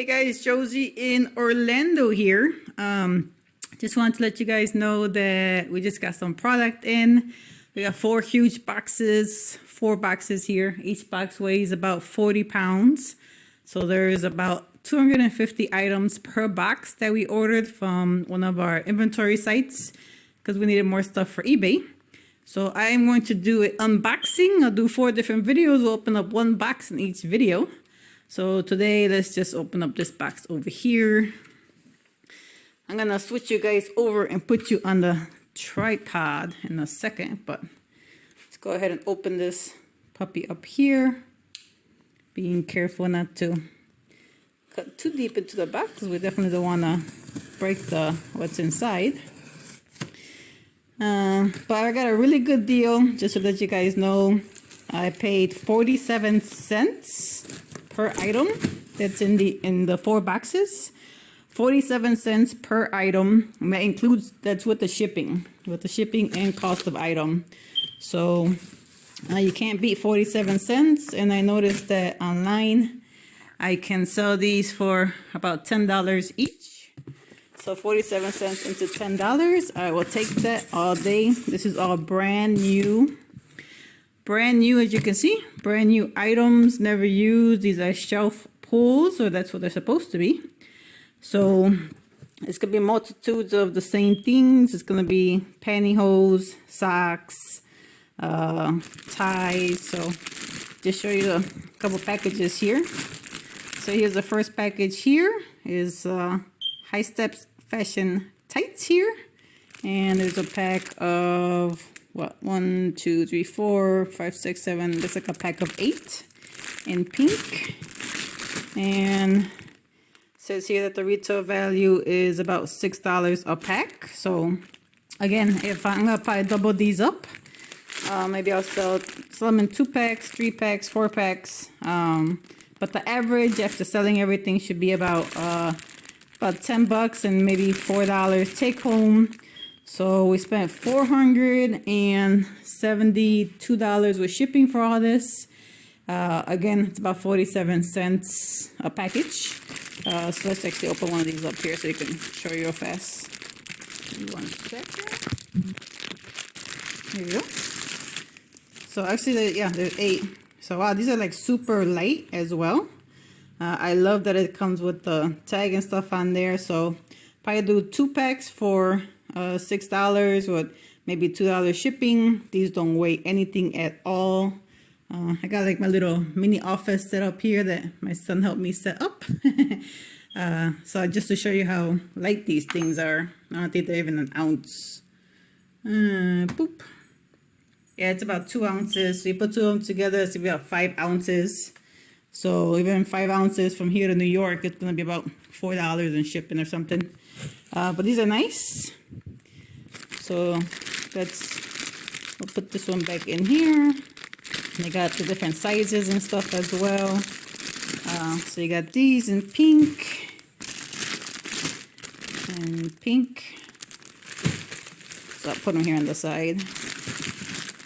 guys, Josie in Orlando here. Just wanted to let you guys know that we just got some product in. We got 4 huge boxes, 4 boxes here. Each box weighs about 40 pounds. So there's about 250 items per box that we ordered from one of our inventory sites because we needed more stuff for eBay. So I am going to do an unboxing. I'll do 4 different videos. We'll open up 1 box in each video. So today, let's just open up this box over here. I'm gonna switch you guys over and put you on the tripod in a second, but let's go ahead and open this puppy up here. Being careful not to cut too deep into the box because we definitely don't wanna break what's inside. But I got a really good deal, just so that you guys know. I paid 47 cents per item that's in the 4 boxes. 47 cents per item. And that includes, that's with the shipping and cost of item. So you can't beat 47 cents. And I noticed that online I can sell these for about $10 each. So 47 cents into $10. I will take that all day. This is all brand new. Brand new, as you can see, brand new items, never used. These are shelf pulls, or that's what they're supposed to be. So it's gonna be multitudes of the same things. It's gonna be pantyhose, socks, ties. So just show you a couple packages here. So here's the first package here is High Steps Fashion Tights here. And there's a pack of what, 1, 2, 3, 4, 5, 6, 7. That's like a pack of 8 in pink. And it says here that the retail value is about $6 a pack. So again, if I'm gonna probably double these up, maybe I'll sell them in 2 packs, 3 packs, 4 packs. But the average after selling everything should be about $10 and maybe $4 take home. So we spent $472 with shipping for all this. Again, it's about 47 cents a package. So let's actually open one of these up here so you can show you real fast. 1 second. There you go. So actually, yeah, there's 8. So wow, these are like super light as well. I love that it comes with the tag and stuff on there. So probably do 2 packs for $6 with maybe $2 shipping. These don't weigh anything at all. I got like my little mini office set up here that my son helped me set up. So just to show you how light these things are. I don't think they're even an ounce. Boop. Yeah, it's about 2 ounces. So you put 2 of them together, it's about 5 ounces. So even 5 ounces from here to New York, it's gonna be about $4 in shipping or something. But these are nice. So we'll put this one back in here. They got the different sizes and stuff as well. So you got these in pink. And pink. So I'll put them here on the side.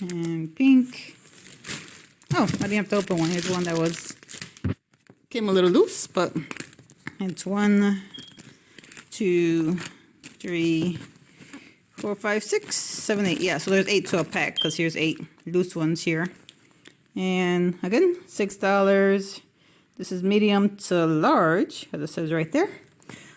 And pink. Oh, I didn't have to open one. Here's one that came a little loose, but it's 1, 2, 3, 4, 5, 6, 7, 8. Yeah, so there's 8 to a pack because here's 8 loose ones here. And again, $6. This is medium to large, as it says right there.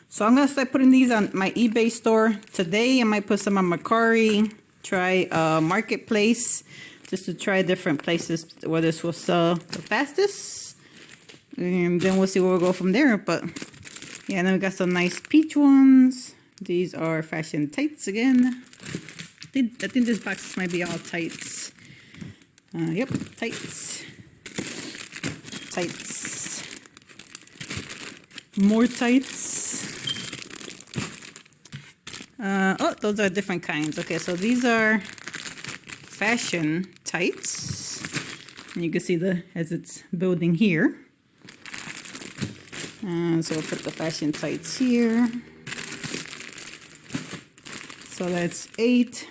So I'm gonna start putting these on my eBay store today. I might put some on Mercari, try Marketplace, just to try different places where this will sell the fastest. And then we'll see where we'll go from there. But yeah, and then we got some nice peach ones. These are fashion tights again. I think this box might be all tights. Yep, tights. Tights. More tights. Oh, those are different kinds. Okay, so these are fashion tights. And you can see as it's building here. So we'll put the fashion tights here. So that's 8,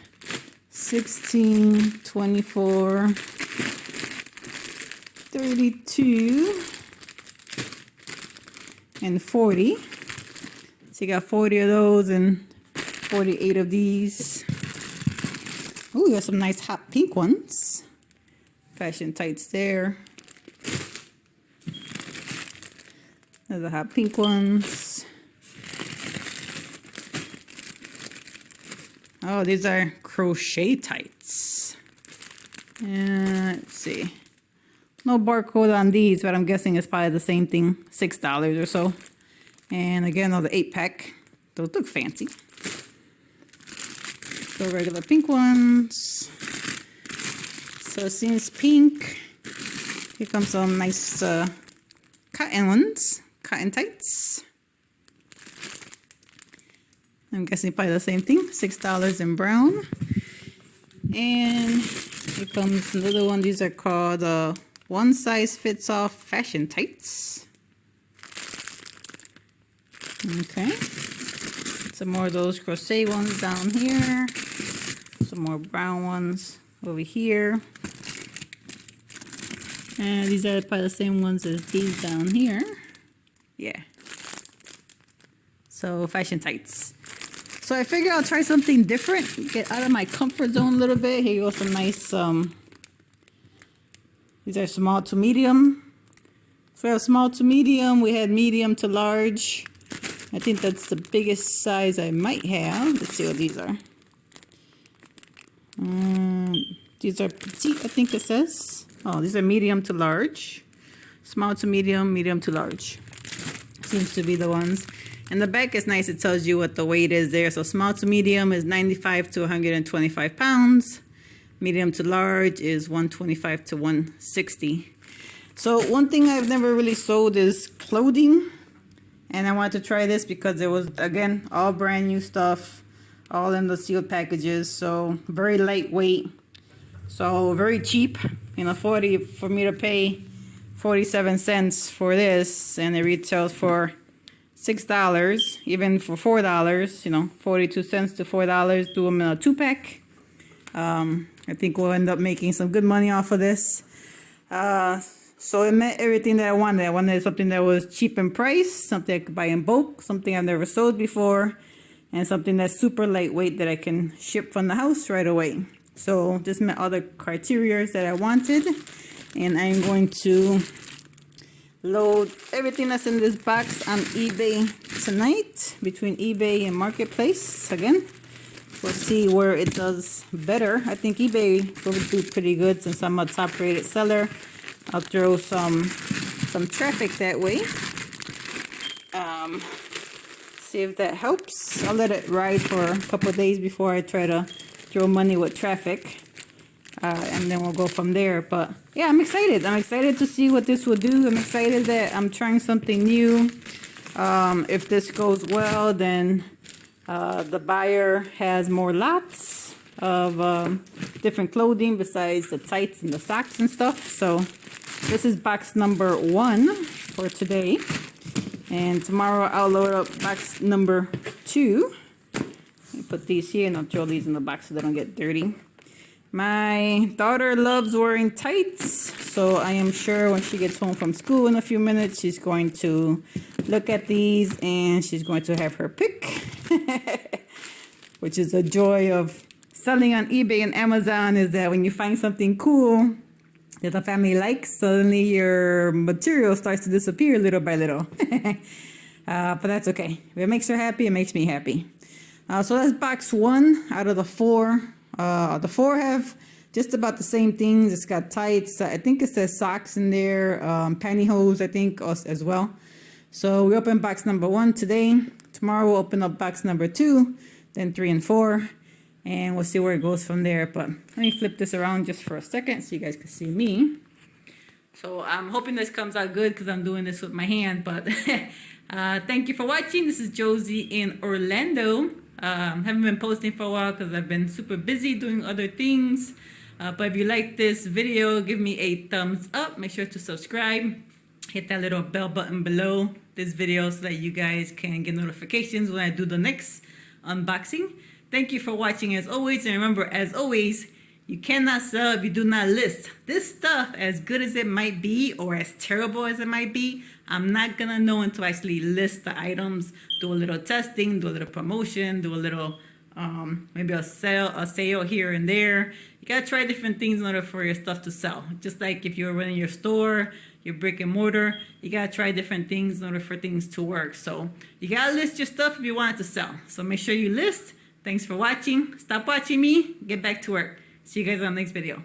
16, 24, 32, and 40. So you got 40 of those and 48 of these. Oh, you got some nice hot pink ones. Fashion tights there. There's the hot pink ones. Oh, these are crochet tights. And let's see. No barcode on these, but I'm guessing it's probably the same thing. $6 or so. And again, all the 8-pack. Those look fancy. So regular pink ones. So it seems pink. Here comes some nice cotton ones. Cotton tights. I'm guessing probably the same thing. $6 in brown. And here comes another one. These are called one size fits all fashion tights. Okay. Some more of those crochet ones down here. Some more brown ones over here. And these are probably the same ones as these down here. Yeah. So fashion tights. So I figure I'll try something different. Get out of my comfort zone a little bit. Here you go, some nice, these are small to medium. So we have small to medium. We had medium to large. I think that's the biggest size I might have. Let's see what these are. These are petite, I think it says. Oh, these are medium to large. Small to medium, medium to large. Seems to be the ones. And the back is nice. It tells you what the weight is there. So small to medium is 95 to 125 pounds. Medium to large is 125 to 160. So one thing I've never really sold is clothing. And I wanted to try this because it was, again, all brand new stuff. All in the sealed packages. So very lightweight. So very cheap. You know, for me to pay 47 cents for this. And it retails for $6, even for $4, you know, 42 cents to $4, do them in a 2-pack. I think we'll end up making some good money off of this. So it met everything that I wanted. I wanted something that was cheap in price, something I could buy in bulk, something I've never sold before, and something that's super lightweight that I can ship from the house right away. So this met all the criteria that I wanted, and I'm going to load everything that's in this box on eBay tonight, between eBay and Marketplace. Again, we'll see where it does better. I think eBay will do pretty good since I'm a top rated seller. I'll throw some traffic that way. See if that helps. I'll let it ride for a couple of days before I try to throw money with traffic. And then we'll go from there. But yeah, I'm excited. I'm excited to see what this will do. I'm excited that I'm trying something new. If this goes well, then the buyer has more lots of different clothing besides the tights and the socks and stuff. So this is box number 1 for today. And tomorrow I'll load up box number 2. Put these here and I'll throw these in the box so they don't get dirty. My daughter loves wearing tights, so I am sure when she gets home from school in a few minutes, she's going to look at these and she's going to have her pick, which is a joy of selling on eBay and Amazon, is that when you find something cool that the family likes, suddenly your material starts to disappear little by little. But that's okay. If it makes her happy, it makes me happy. So that's box 1 out of the 4. The 4 have just about the same things. It's got tights. I think it says socks in there, pantyhose, I think, as well. So we open box number 1 today. Tomorrow we'll open up box number 2, then 3 and 4, and we'll see where it goes from there. But let me flip this around just for a second so you guys can see me. So I'm hoping this comes out good because I'm doing this with my hand. But thank you for watching. This is Josie in Orlando. Haven't been posting for a while because I've been super busy doing other things. But if you like this video, give me a thumbs up. Make sure to subscribe. Hit that little bell button below this video so that you guys can get notifications when I do the next unboxing. Thank you for watching as always. And remember, as always, You cannot sell if you do not list. This stuff, as good as it might be or as terrible as it might be, I'm not gonna know until I actually list the items, do a little testing, do a little promotion, do a little maybe a sale here and there. You gotta try different things in order for your stuff to sell. Just like if you're running your store, your brick and mortar, you gotta try different things in order for things to work. So you gotta list your stuff if you want it to sell. So make sure you list. Thanks for watching. Stop watching me. Get back to work. See you guys on the next video.